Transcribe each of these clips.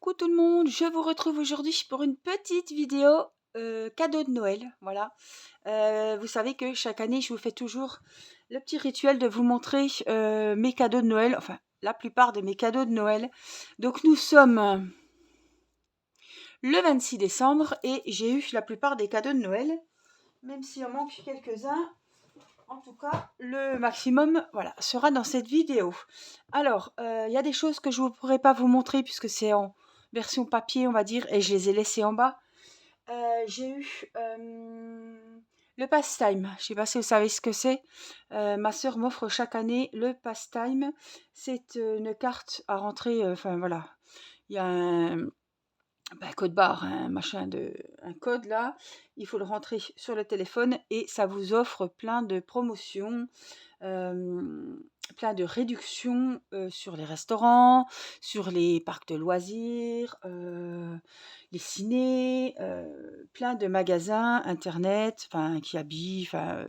Coucou tout le monde, je vous retrouve aujourd'hui pour une petite vidéo cadeau de Noël. Voilà. Vous savez que chaque année, je vous fais toujours le petit rituel de vous montrer mes cadeaux de Noël, enfin la plupart de mes cadeaux de Noël. Donc nous sommes le 26 décembre et j'ai eu la plupart des cadeaux de Noël, même s'il en manque quelques-uns. En tout cas, le maximum, voilà, sera dans cette vidéo. Alors, il y a des choses que je ne pourrai pas vous montrer puisque c'est en version papier, on va dire, et je les ai laissées en bas. J'ai eu le Pastime. Je ne sais pas si vous savez ce que c'est. Ma sœur m'offre chaque année le Pastime. C'est une carte à rentrer, enfin voilà. Il y a un code barre, un code là, il faut le rentrer sur le téléphone et ça vous offre plein de promotions, plein de réductions sur les restaurants, sur les parcs de loisirs, les cinés, plein de magasins, internet, enfin qui habillent, enfin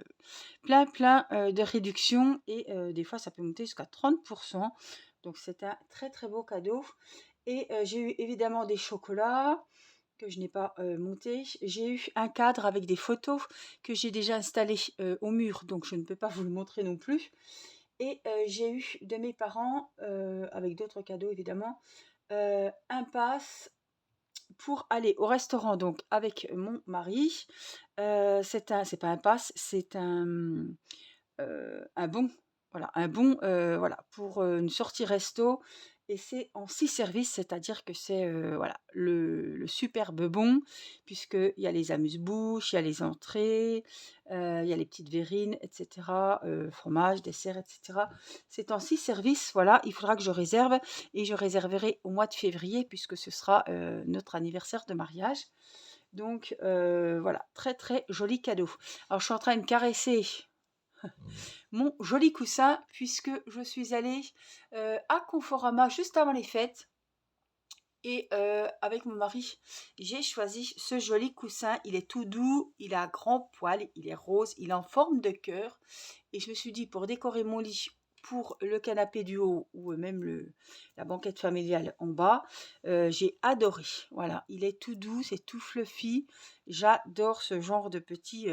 plein de réductions et des fois ça peut monter jusqu'à 30%. Donc c'est un très très beau cadeau. Et j'ai eu évidemment des chocolats que je n'ai pas montés. J'ai eu un cadre avec des photos que j'ai déjà installé au mur, donc je ne peux pas vous le montrer non plus. Et j'ai eu de mes parents, avec d'autres cadeaux évidemment, un pass pour aller au restaurant donc avec mon mari. C'est pas un pass, c'est un bon, voilà, un bon, voilà, pour une sortie resto. Et c'est en 6 services, c'est-à-dire que c'est voilà, le superbe bon, puisqu'il y a les amuse-bouches, il y a les entrées, il y a les petites verrines, etc., fromage, dessert, etc. C'est en 6 services, voilà, il faudra que je réserve et je réserverai au mois de février puisque ce sera notre anniversaire de mariage. Donc voilà, très très joli cadeau. Alors je suis en train de caresser mon joli coussin puisque je suis allée à Conforama juste avant les fêtes et avec mon mari j'ai choisi ce joli coussin. Il est tout doux, il a grand poil, il est rose, il est en forme de cœur et je me suis dit pour décorer mon lit, pour le canapé du haut ou même la banquette familiale en bas, j'ai adoré. Voilà, il est tout doux, c'est tout fluffy, j'adore ce genre de petits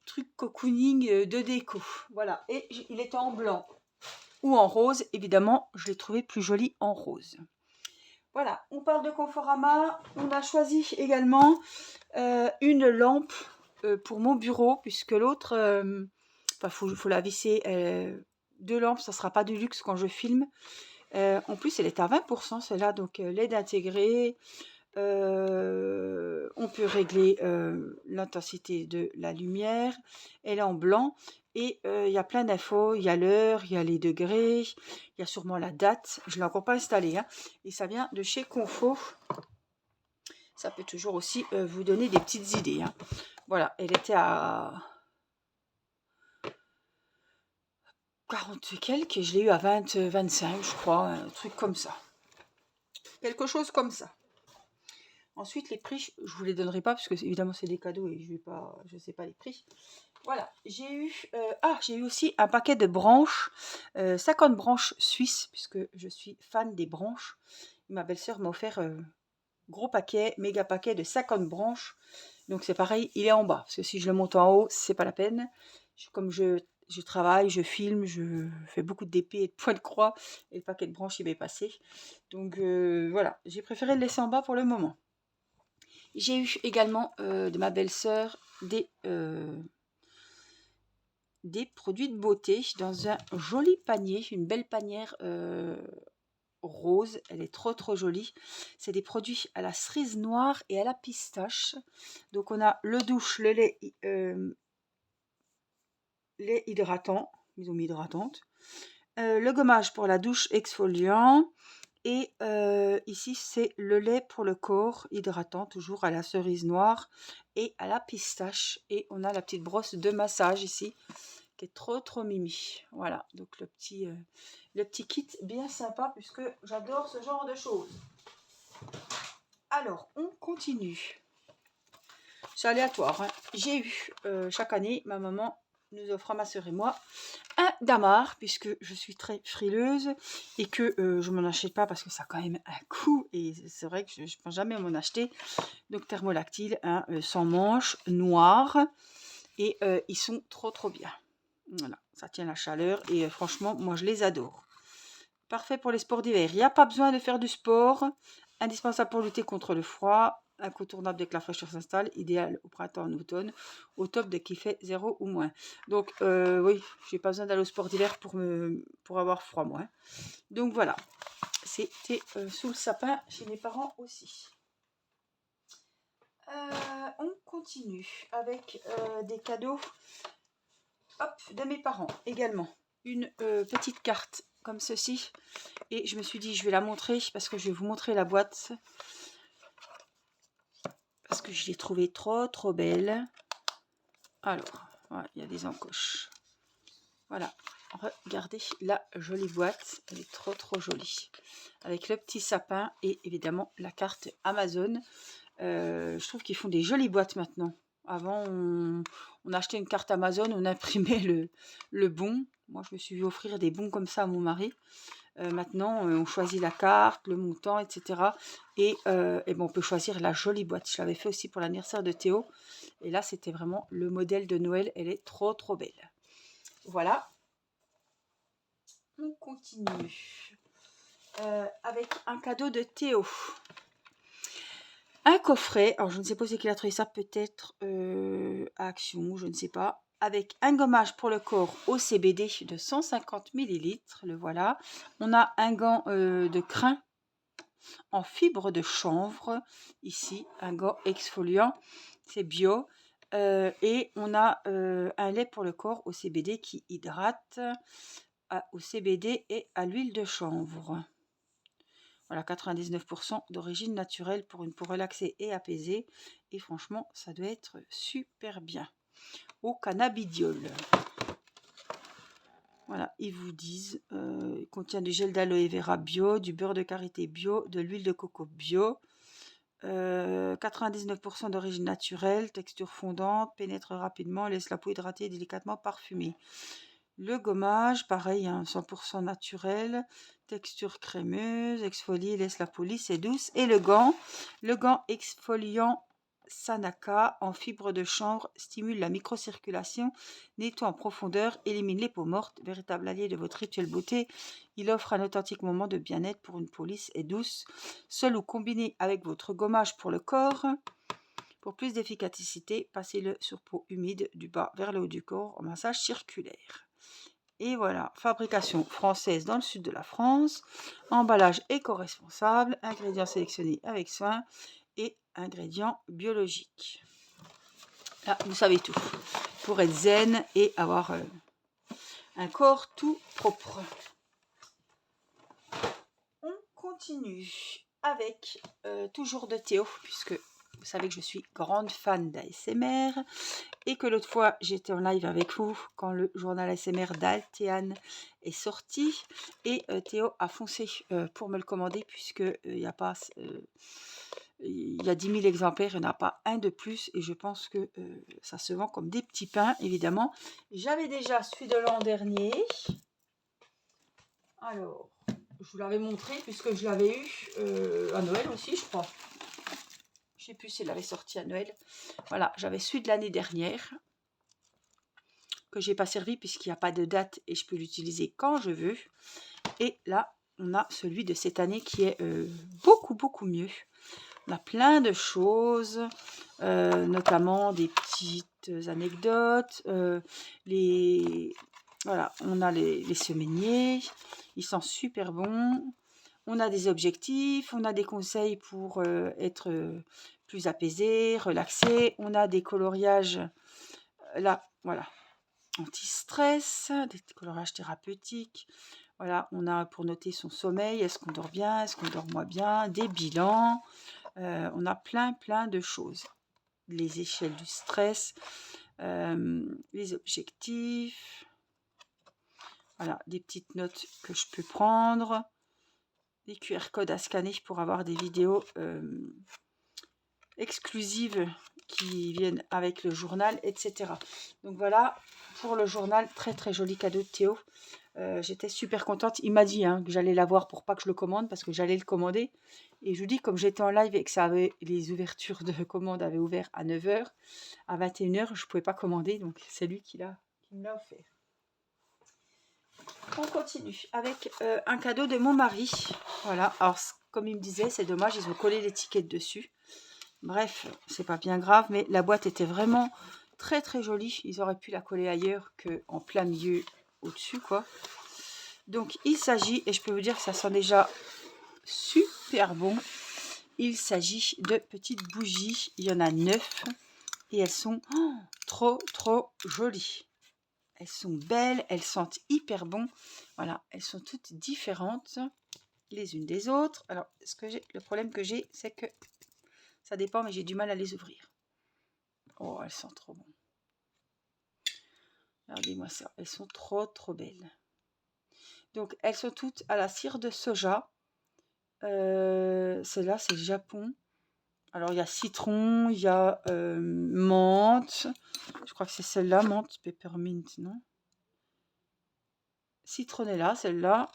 trucs cocooning de déco. Voilà, et il est en blanc ou en rose. Évidemment, je l'ai trouvé plus joli en rose. Voilà, on parle de Conforama. On a choisi également une lampe pour mon bureau, puisque l'autre, enfin, faut la visser. 2 lampes, ça ne sera pas du luxe quand je filme. En plus, elle est à 20% celle-là, donc LED intégrée. On peut régler l'intensité de la lumière. Elle est en blanc et il y a plein d'infos. Il y a l'heure, il y a les degrés, il y a sûrement la date. Je ne l'ai encore pas installée, hein, et ça vient de chez Confo. Ça peut toujours aussi vous donner des petites idées, hein. Voilà, elle était à 40 et quelques et je l'ai eu à 20, 25, je crois, un truc comme ça. Quelque chose comme ça. Ensuite, les prix, je vous les donnerai pas parce que évidemment c'est des cadeaux et je sais pas les prix. Voilà, j'ai eu aussi un paquet de branches, 50 branches suisses puisque je suis fan des branches. Ma belle-sœur m'a offert gros paquet, méga paquet de 50 branches. Donc c'est pareil, il est en bas parce que si je le monte en haut, c'est pas la peine. Comme je travaille, je filme, je fais beaucoup d'épées et de points de croix et le paquet de branches il m'est passé. Donc voilà, j'ai préféré le laisser en bas pour le moment. J'ai eu également de ma belle-sœur des produits de beauté dans un joli panier, une belle panière rose. Elle est trop trop jolie. C'est des produits à la cerise noire et à la pistache. Donc on a le douche, le lait hydratant, ils ont mis hydratante, le gommage pour la douche exfoliant. Et ici, c'est le lait pour le corps hydratant, toujours à la cerise noire et à la pistache. Et on a la petite brosse de massage ici, qui est trop trop mimi. Voilà, donc le petit kit bien sympa, puisque j'adore ce genre de choses. Alors, on continue. C'est aléatoire, hein. J'ai eu, chaque année, ma maman nous offre à ma soeur et moi un damar, puisque je suis très frileuse et que je m'en achète pas parce que ça a quand même un coût et c'est vrai que je ne pense jamais à m'en acheter. Donc thermolactyle, hein, sans manches, noir et ils sont trop bien. Voilà, ça tient la chaleur et franchement, moi je les adore. Parfait pour les sports d'hiver. Il n'y a pas besoin de faire du sport. Indispensable pour lutter contre le froid. Incontournable dès que la fraîcheur s'installe. Idéal au printemps, en automne. Au top dès qu'il fait 0 ou moins. Donc oui, j'ai pas besoin d'aller au sport d'hiver pour avoir froid moi. Donc voilà. C'était sous le sapin chez mes parents aussi. On continue avec des cadeaux de mes parents également. Une petite carte comme ceci. Et je me suis dit, je vais la montrer parce que je vais vous montrer la boîte. Parce que je l'ai trouvée trop belle. Alors, voilà, il y a des encoches. Voilà, regardez la jolie boîte. Elle est trop jolie. Avec le petit sapin et évidemment la carte Amazon. Je trouve qu'ils font des jolies boîtes maintenant. Avant, on achetait une carte Amazon, on imprimait le bon. Moi, je me suis vu offrir des bons comme ça à mon mari. Maintenant, on choisit la carte, le montant, etc. Et ben, on peut choisir la jolie boîte. Je l'avais fait aussi pour l'anniversaire de Théo. Et là, c'était vraiment le modèle de Noël. Elle est trop belle. Voilà. On continue avec un cadeau de Théo. Un coffret. Alors, je ne sais pas si il a trouvé ça peut-être à Action, je ne sais pas. Avec un gommage pour le corps au CBD de 150 ml. Le voilà. On a un gant de crin en fibre de chanvre. Ici, un gant exfoliant. C'est bio. Et on a un lait pour le corps au CBD qui hydrate au CBD et à l'huile de chanvre. Voilà, 99% d'origine naturelle pour une peau relaxée et apaisée. Et franchement, ça doit être super bien. Au cannabidiol. Voilà, ils vous disent, il contient du gel d'aloe vera bio, du beurre de karité bio, de l'huile de coco bio. 99% d'origine naturelle, texture fondante, pénètre rapidement, laisse la peau hydratée et délicatement parfumée. Le gommage, pareil, hein, 100% naturel, texture crémeuse, exfolie, laisse la peau lisse et douce. Et le gant exfoliant Sanaka en fibre de chanvre stimule la microcirculation, nettoie en profondeur, élimine les peaux mortes, véritable allié de votre rituel beauté. Il offre un authentique moment de bien-être pour une peau lisse et douce, seul ou combiné avec votre gommage pour le corps. Pour plus d'efficacité, passez-le sur peau humide du bas vers le haut du corps en massage circulaire. Et voilà, fabrication française dans le sud de la France, emballage éco-responsable, ingrédients sélectionnés avec soin et ingrédients biologiques. Là, vous savez tout, pour être zen et avoir un corps tout propre. On continue avec toujours de Théo, puisque vous savez que je suis grande fan d'ASMR et que l'autre fois j'étais en live avec vous quand le journal ASMR d'Altean est sorti et Théo a foncé pour me le commander puisque il y a 10 000 exemplaires, il n'y en a pas un de plus et je pense que ça se vend comme des petits pains évidemment. J'avais déjà celui de l'an dernier. Alors, je vous l'avais montré puisque je l'avais eu à Noël aussi je crois. Je ne sais plus s'il avait sorti à Noël. Voilà, j'avais celui de l'année dernière que j'ai pas servi puisqu'il n'y a pas de date et je peux l'utiliser quand je veux. Et là, on a celui de cette année qui est beaucoup mieux. On a plein de choses, notamment des petites anecdotes. Voilà, on a les semainiers, ils sont super bons. On a des objectifs, on a des conseils pour être plus apaisé, relaxé. On a des coloriages, là, voilà, anti-stress, des coloriages thérapeutiques. Voilà, on a pour noter son sommeil, est-ce qu'on dort bien, est-ce qu'on dort moins bien, des bilans. On a plein de choses. Les échelles du stress, les objectifs. Voilà, des petites notes que je peux prendre. Des QR codes à scanner pour avoir des vidéos exclusives qui viennent avec le journal, etc. Donc voilà, pour le journal, très très joli cadeau de Théo. J'étais super contente. Il m'a dit que j'allais l'avoir pour pas que je le commande, parce que j'allais le commander. Et je vous dis, comme j'étais en live et que ça avait, les ouvertures de commande avaient ouvert à 9 h, à 21 h, je pouvais pas commander. Donc c'est lui qui me l'a offert. On continue avec un cadeau de mon mari. Voilà, alors comme il me disait, c'est dommage, ils ont collé l'étiquette dessus. Bref, c'est pas bien grave, mais la boîte était vraiment très très jolie. Ils auraient pu la coller ailleurs qu'en plein milieu au-dessus, quoi. Donc il s'agit, et je peux vous dire que ça sent déjà super bon, il s'agit de petites bougies. Il y en a 9 et elles sont trop trop jolies. Elles sont belles, elles sentent hyper bon. Voilà, elles sont toutes différentes les unes des autres. Alors, le problème que j'ai, c'est que ça dépend, mais j'ai du mal à les ouvrir. Oh, elles sont trop bon. Regardez-moi ça, elles sont trop trop belles. Donc, elles sont toutes à la cire de soja. Celle-là, c'est Japon. Alors, il y a citron, il y a menthe. Je crois que c'est celle-là, menthe, peppermint, non? Citronella, celle-là.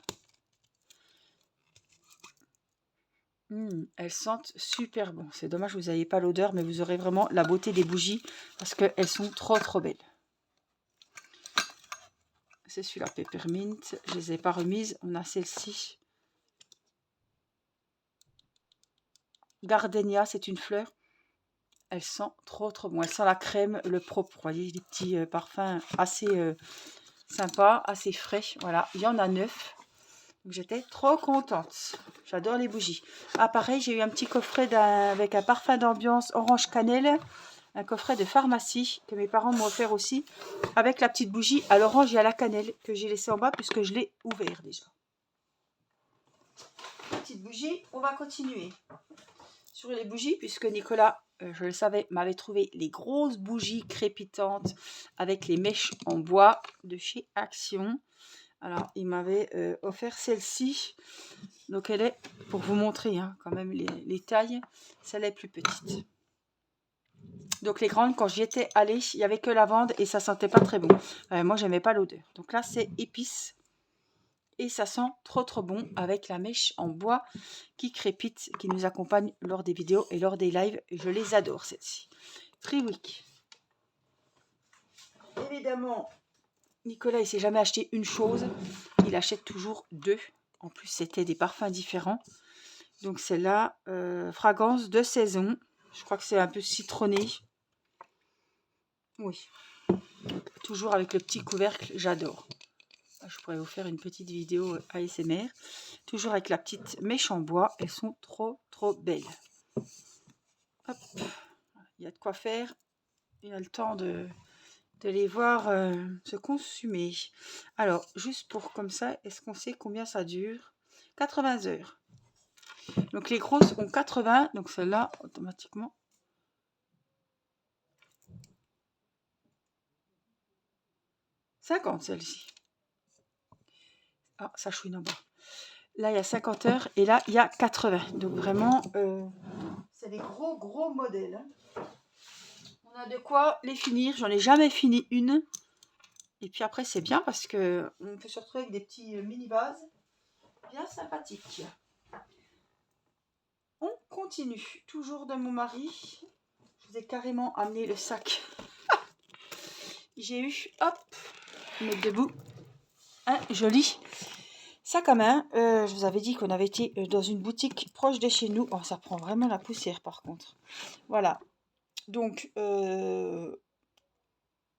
Elles sentent super bon. C'est dommage que vous n'ayez pas l'odeur, mais vous aurez vraiment la beauté des bougies parce qu'elles sont trop trop belles. C'est celui-là, peppermint. Je ne les ai pas remises. On a celle-ci. Gardenia, c'est une fleur. Elle sent trop trop bon. Elle sent la crème, le propre. Vous voyez, des petits parfums assez sympas, assez frais. Voilà, il y en a 9. J'étais trop contente. J'adore les bougies. Ah, pareil, j'ai eu un petit coffret avec un parfum d'ambiance orange cannelle. Un coffret de pharmacie que mes parents m'ont offert aussi. Avec la petite bougie à l'orange et à la cannelle que j'ai laissé en bas puisque je l'ai ouvert déjà. Petite bougie, on va continuer. Sur les bougies, puisque Nicolas, je le savais, m'avait trouvé les grosses bougies crépitantes avec les mèches en bois de chez Action. Alors, il m'avait offert celle-ci. Donc, elle est, pour vous montrer quand même les tailles, celle-là est plus petite. Donc, les grandes, quand j'y étais allée, il n'y avait que lavande et ça sentait pas très bon. Moi, j'aimais pas l'odeur. Donc là, c'est épice. Et ça sent trop trop bon avec la mèche en bois qui crépite, qui nous accompagne lors des vidéos et lors des lives. Je les adore, celle-ci. Triwick. Évidemment, Nicolas, il ne s'est jamais acheté une chose. Il achète toujours 2. En plus, c'était des parfums différents. Donc, celle-là, fragrance de saison. Je crois que c'est un peu citronné. Oui. Toujours avec le petit couvercle, j'adore. Je pourrais vous faire une petite vidéo ASMR. Toujours avec la petite mèche en bois. Elles sont trop, trop belles. Hop. Il y a de quoi faire. Il y a le temps de les voir se consumer. Alors, juste pour comme ça, est-ce qu'on sait combien ça dure? 80 heures. Donc, les grosses ont 80. Donc, celle-là, automatiquement. « 50 celle-ci. Ah, ça chouine en bas. Là, il y a 50 heures et là, il y a 80. Donc, vraiment, c'est des gros, gros modèles. On a de quoi les finir. J'en ai jamais fini une. Et puis après, c'est bien parce qu'on peut se retrouver avec des petits mini-vases bien sympathiques. On continue. Toujours de mon mari. Je vous ai carrément amené le sac. J'ai eu, hop, mettre debout, un joli sac à main. Je vous avais dit qu'on avait été dans une boutique proche de chez nous. Oh, ça prend vraiment la poussière par contre. Voilà. Donc,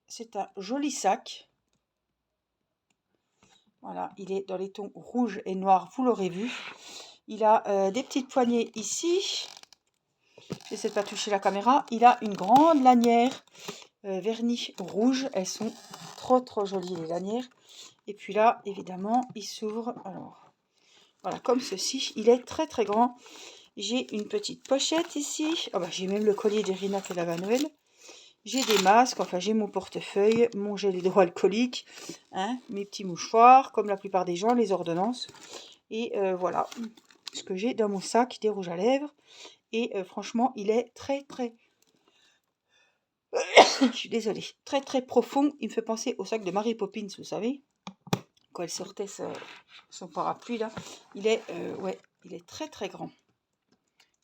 c'est un joli sac. Voilà, il est dans les tons rouge et noir, vous l'aurez vu. Il a des petites poignées ici. J'essaie de pas toucher la caméra. Il a une grande lanière vernis rouge. Elles sont trop trop jolies les lanières. Et puis là, évidemment, il s'ouvre. Alors, voilà, comme ceci. Il est très très grand. J'ai une petite pochette ici. Oh, bah, j'ai même le collier d'Irina qu'elle avait à Noël. J'ai des masques, enfin j'ai mon portefeuille, mon gel hydroalcoolique, mes petits mouchoirs, comme la plupart des gens, les ordonnances. Et voilà ce que j'ai dans mon sac, des rouges à lèvres. Et franchement, il est très très Je suis désolée. Très très profond. Il me fait penser au sac de Mary Poppins, vous savez. Quand elle sortait son parapluie là. Ouais, il est très très grand.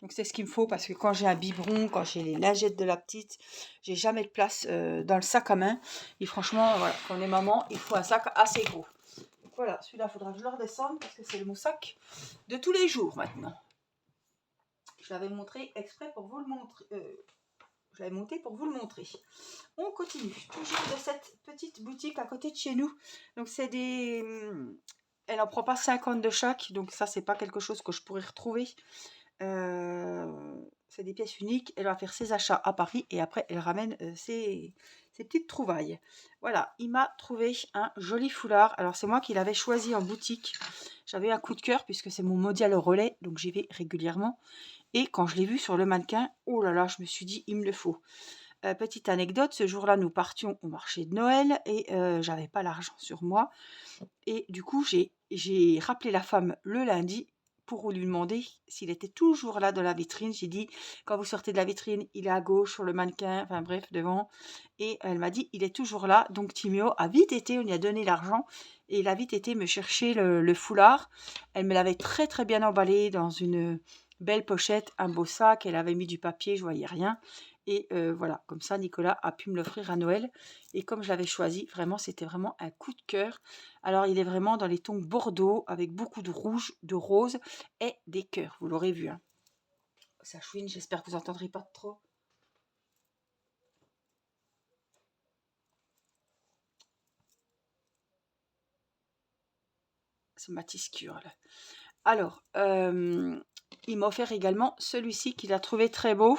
Donc c'est ce qu'il me faut parce que quand j'ai un biberon, quand j'ai les lingettes de la petite, j'ai jamais de place dans le sac à main. Et franchement, voilà, quand on est maman, il faut un sac assez gros. Donc voilà, celui-là, il faudra que je le redescende parce que c'est mon sac de tous les jours maintenant. Je l'avais montré exprès pour vous le montrer. Je l'avais monté pour vous le montrer. On continue, toujours de cette petite boutique à côté de chez nous. Donc c'est des... Elle en prend pas 50 de chaque, donc ça c'est pas quelque chose que je pourrais retrouver. C'est des pièces uniques. Elle va faire ses achats à Paris et après elle ramène ses petites trouvailles. Voilà, il m'a trouvé un joli foulard. Alors c'est moi qui l'avais choisi en boutique. J'avais un coup de cœur puisque c'est mon mondial relais, donc j'y vais régulièrement. Et quand je l'ai vu sur le mannequin, oh là là, je me suis dit, il me le faut. Petite anecdote, ce jour-là, nous partions au marché de Noël et j'avais pas l'argent sur moi. Et du coup, j'ai rappelé la femme le lundi pour lui demander s'il était toujours là dans la vitrine. J'ai dit, quand vous sortez de la vitrine, il est à gauche sur le mannequin, enfin bref, devant. Et elle m'a dit, il est toujours là. Donc Timéo a vite été, on lui a donné l'argent. Et il a vite été me chercher le foulard. Elle me l'avait très très bien emballé dans une belle pochette, un beau sac. Elle avait mis du papier, je voyais rien. Et voilà, comme ça, Nicolas a pu me l'offrir à Noël. Et comme je l'avais choisi, vraiment, c'était vraiment un coup de cœur. Alors, il est vraiment dans les tons bordeaux, avec beaucoup de rouge, de rose et des cœurs. Vous l'aurez vu. Hein. Ça chouine, j'espère que vous n'entendrez pas trop. C'est ma tiscure, là. Alors, il m'a offert également celui-ci qu'il a trouvé très beau.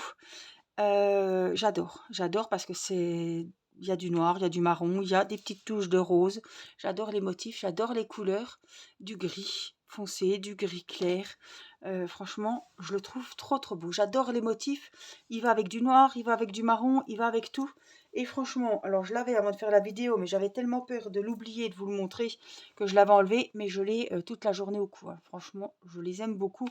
J'adore parce que il y a du noir, il y a du marron, il y a des petites touches de rose. J'adore les motifs, j'adore les couleurs, du gris foncé, du gris clair. Franchement, je le trouve trop trop beau. J'adore les motifs. Il va avec du noir, il va avec du marron, il va avec tout. Et franchement, alors je l'avais avant de faire la vidéo, mais j'avais tellement peur de l'oublier, de vous le montrer, que je l'avais enlevé, mais je l'ai toute la journée au cou. Hein. Franchement, je les aime beaucoup.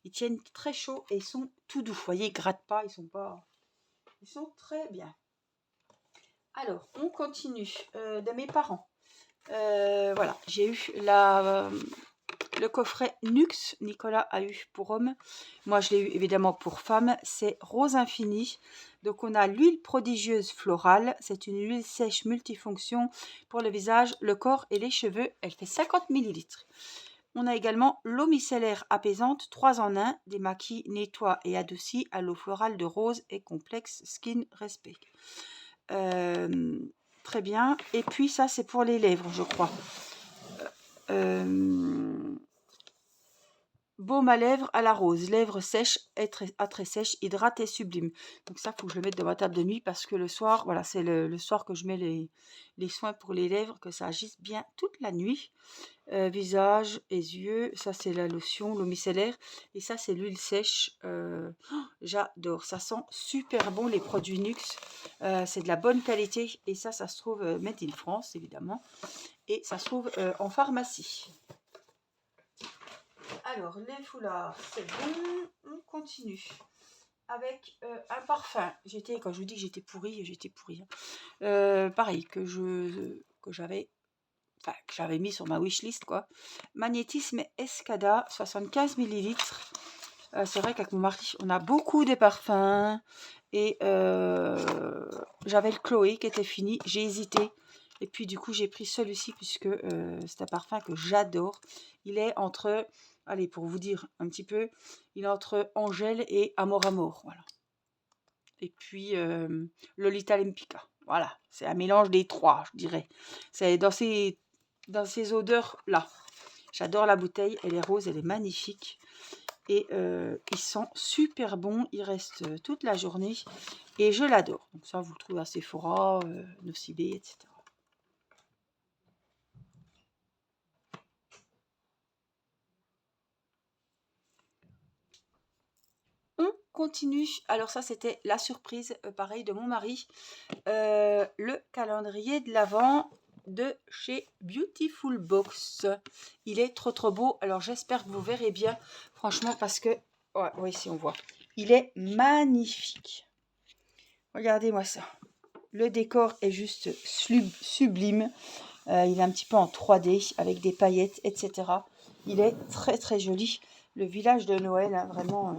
Ils tiennent très chaud et ils sont tout doux. Vous voyez, ils grattent pas, ils sont très bien. Alors, on continue de mes parents. Voilà, j'ai eu le coffret Nuxe. Nicolas a eu pour homme. Moi, je l'ai eu évidemment pour femme. C'est Rose Infini. Donc, on a l'huile prodigieuse florale. C'est une huile sèche multifonction pour le visage, le corps et les cheveux. Elle fait 50 ml. On a également l'eau micellaire apaisante 3 en 1, démaquille, nettoie et adoucit à l'eau florale de rose et complexe Skin Respect. Très bien. Et puis ça, c'est pour les lèvres, je crois. Baume à lèvres à la rose, lèvres sèches à très sèches, hydrate et sublime. Donc ça, il faut que je le mette dans ma table de nuit parce que le soir, voilà, c'est le soir que je mets les soins pour les lèvres, que ça agisse bien toute la nuit. Visage et yeux, ça c'est la lotion, l'eau micellaire, et ça c'est l'huile sèche. J'adore, ça sent super bon les produits Nuxe. C'est de la bonne qualité et ça se trouve made in France évidemment, et ça se trouve en pharmacie. Alors, les foulards, c'est bon. On continue avec un parfum. Quand je vous dis que j'étais pourrie. Pareil, que j'avais mis sur ma wishlist, quoi. Magnétisme Escada, 75 ml. C'est vrai qu'avec mon mari, on a beaucoup de parfums. Et j'avais le Chloé qui était fini. J'ai hésité. Et puis, du coup, j'ai pris celui-ci puisque c'est un parfum que j'adore. Il est entre... Allez, pour vous dire un petit peu, il est entre Angèle et Amor Amor, voilà. Et puis Lolita Lempicka, voilà. C'est un mélange des trois, je dirais. C'est dans ces odeurs-là. J'adore la bouteille, elle est rose, elle est magnifique. Et il sent super bon, il reste toute la journée. Et je l'adore. Donc ça, vous le trouvez à Sephora, Nocibé, etc. On continue. Alors ça, c'était la surprise, pareil, de mon mari. Le calendrier de l'Avent de chez Beautiful Box. Il est trop trop beau. Alors j'espère que vous verrez bien, franchement, parce que... Ouais, ici on voit. Il est magnifique. Regardez-moi ça. Le décor est juste sublime. Il est un petit peu en 3D avec des paillettes, etc. Il est très très joli. Le village de Noël, hein, vraiment,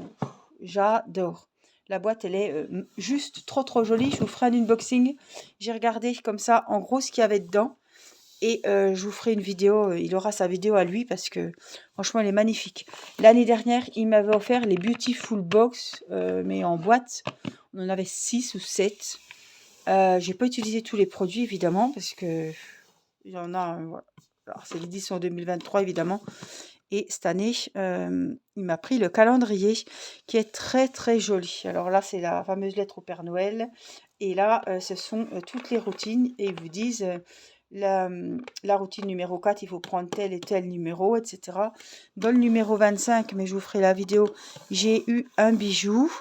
j'adore. La boîte, elle est juste trop trop jolie. Je vous ferai un unboxing. J'ai regardé comme ça, en gros, ce qu'il y avait dedans. Et je vous ferai une vidéo. Il aura sa vidéo à lui parce que franchement, elle est magnifique. L'année dernière, il m'avait offert les Beautiful Box, mais en boîte. On en avait 6 ou 7. J'ai pas utilisé tous les produits, évidemment, parce que il y en a, voilà. Alors, c'est l'édition 2023, évidemment. Et cette année, il m'a pris le calendrier qui est très très joli. Alors là, c'est la fameuse lettre au Père Noël. Et là, ce sont toutes les routines. Et ils vous disent la routine numéro 4, il faut prendre tel et tel numéro, etc. Dans le numéro 25, mais je vous ferai la vidéo, j'ai eu un bijou.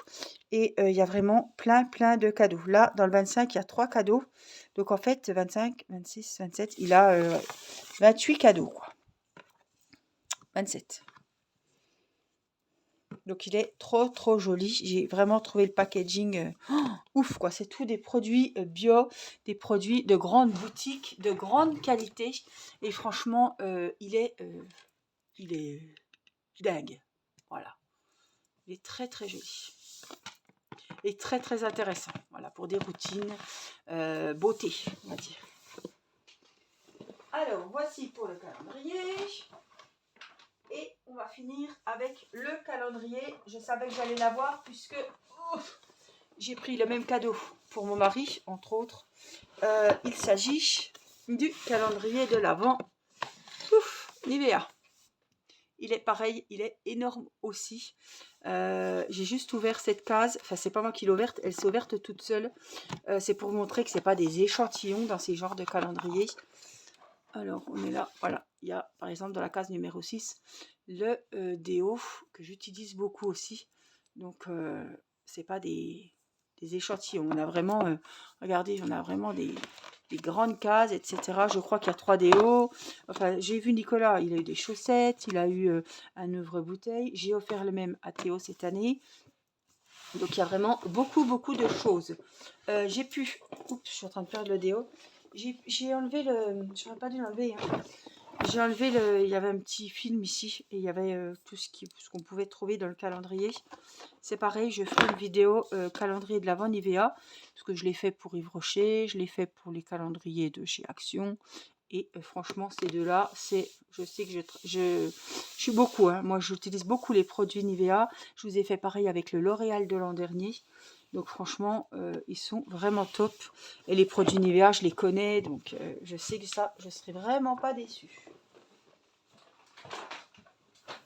Et il y a vraiment plein plein de cadeaux. Là, dans le 25, il y a 3 cadeaux. Donc en fait, 25, 26, 27, il a 28 cadeaux, quoi. 27. Donc il est trop trop joli. J'ai vraiment trouvé le packaging ouf, quoi. C'est tout des produits bio, des produits de grande boutique, de grande qualité. Et franchement, il est dingue. Voilà. Il est très très joli. Et très très intéressant. Voilà, pour des routines beauté, on va dire. Alors, voici pour le calendrier. Et on va finir avec le calendrier. Je savais que j'allais l'avoir puisque j'ai pris le même cadeau pour mon mari, entre autres. Il s'agit du calendrier de l'Avent. Nivea. Il est pareil, il est énorme aussi. J'ai juste ouvert cette case. Enfin, c'est pas moi qui l'ai ouverte, elle s'est ouverte toute seule. C'est pour montrer que c'est pas des échantillons dans ces genres de calendriers. Alors, on est là, voilà. Il y a, par exemple, dans la case numéro 6, le déo que j'utilise beaucoup aussi. Donc, c'est pas des échantillons. On a vraiment, regardez, on a vraiment des grandes cases, etc. Je crois qu'il y a 3 déos. Enfin, j'ai vu Nicolas, il a eu des chaussettes, il a eu un ouvre-bouteille. J'ai offert le même à Théo cette année. Donc, il y a vraiment beaucoup, beaucoup de choses. J'ai pu... Oups, je suis en train de perdre le déo. J'ai enlevé le... J'aurais pas dû l'enlever. Hein. J'ai enlevé le... Il y avait un petit film ici. Et il y avait tout ce qu'on pouvait trouver dans le calendrier. C'est pareil, je ferai une vidéo calendrier de l'Avent Nivea. Parce que je l'ai fait pour Yves Rocher. Je l'ai fait pour les calendriers de chez Action. Et franchement, ces deux-là, je sais que je suis beaucoup. Hein. Moi, j'utilise beaucoup les produits Nivea. Je vous ai fait pareil avec le L'Oréal de l'an dernier. Donc franchement, ils sont vraiment top. Et les produits Nivea, je les connais. Donc je sais que ça, je ne serai vraiment pas déçue.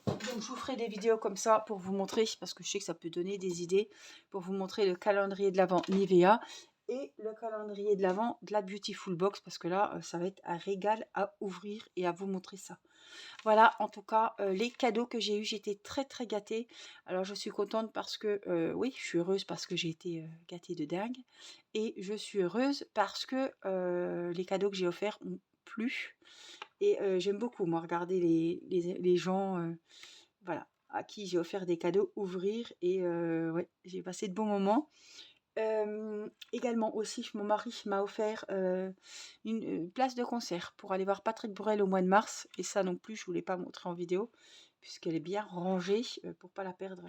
Donc je vous ferai des vidéos comme ça pour vous montrer, parce que je sais que ça peut donner des idées, pour vous montrer le calendrier de l'Avent Nivea et le calendrier de l'Avent de la Beautiful Box, parce que là, ça va être un régal à ouvrir et à vous montrer ça. Voilà, en tout cas, les cadeaux que j'ai eus, j'étais très très gâtée. Alors je suis contente parce que, oui, je suis heureuse parce que j'ai été gâtée de dingue. Et je suis heureuse parce que les cadeaux que j'ai offerts ont plu. Et j'aime beaucoup, moi, regarder les gens, voilà, à qui j'ai offert des cadeaux, ouvrir. Et ouais, j'ai passé de bons moments. Également aussi, mon mari m'a offert une place de concert pour aller voir Patrick Bruel au mois de mars. Et ça non plus, je ne vous l'ai pas montré en vidéo, puisqu'elle est bien rangée pour ne pas la perdre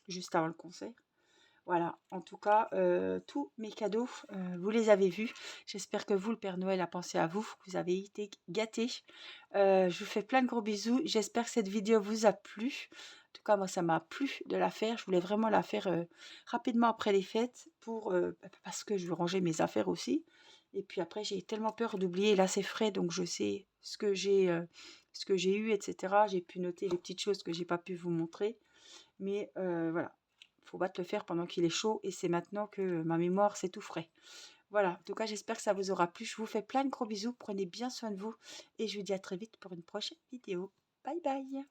juste avant le concert. Voilà, en tout cas, tous mes cadeaux, vous les avez vus. J'espère que vous, le Père Noël, a pensé à vous, que vous avez été gâtés. Je vous fais plein de gros bisous. J'espère que cette vidéo vous a plu. En tout cas, moi, ça m'a plu de la faire. Je voulais vraiment la faire rapidement après les fêtes parce que je veux ranger mes affaires aussi. Et puis après, j'ai tellement peur d'oublier. Là, c'est frais, donc je sais ce que j'ai eu, etc. J'ai pu noter les petites choses que j'ai pas pu vous montrer. Mais voilà, faut battre le fer pendant qu'il est chaud. Et c'est maintenant que ma mémoire, c'est tout frais. Voilà, en tout cas, j'espère que ça vous aura plu. Je vous fais plein de gros bisous. Prenez bien soin de vous. Et je vous dis à très vite pour une prochaine vidéo. Bye bye.